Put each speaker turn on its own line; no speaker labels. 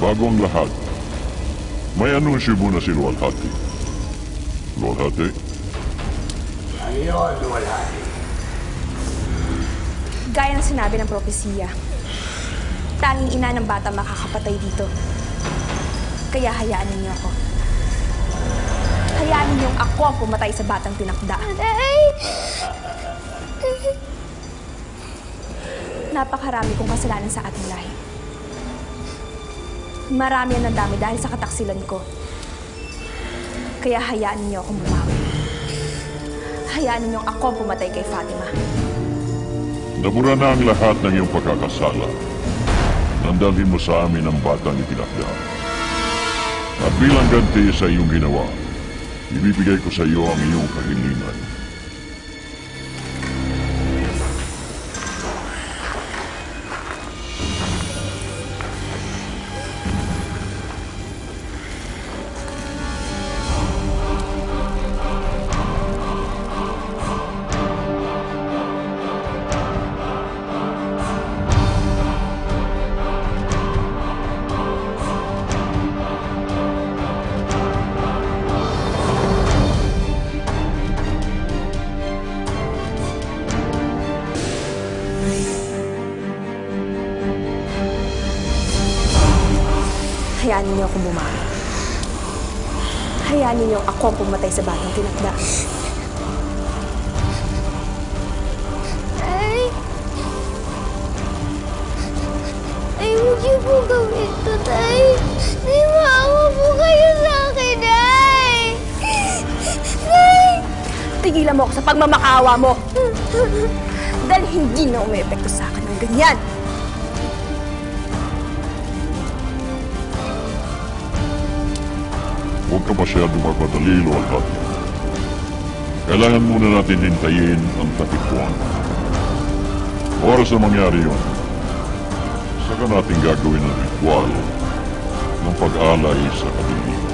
Bago ang lahat, may anunsyo muna si Luwalhati. Luwalhati?
Ayun, Luwalhati.
Gaya ng sinabi ng propesiya, tanging ina ng bata makakapatay dito. Kaya hayaan ninyo ako. Hayaan ninyong ako ang pumatay sa batang tinakda.
Aray!
Napakarami kong kasalanan sa ating lahi. Marami ang nandami dahil sa kataksilan ko. Kaya hayaan ninyo akong bumawi. Hayaan ninyong ako ang pumatay kay Fatima.
Nabura na ang lahat ng iyong pagkakasala. Nandalhin mo sa amin ang batang itinakda. At bilang ganti sa iyong ginawa, ibibigay ko sa iyo ang iyong kahilingan.
Hayaan ninyo akong bumawi. Hayaan ninyo ako ang pumatay sa batang tinakda.
Ay, huwag niyo po gawin ito, Tay. Tay, maawa po kayo sa akin, Tay. Tay!
Tigilan mo ako sa pagmamakaawa mo. Dahil hindi na umepekto sa akin ng ganyan.
Huwag ka masyadong magpadali, Luwalhati. Kailangan muna natin hintayin ang tatikbuhan. Oras na mangyari yun, saka natin gagawin ang ritual ng pag-alay sa kadilig.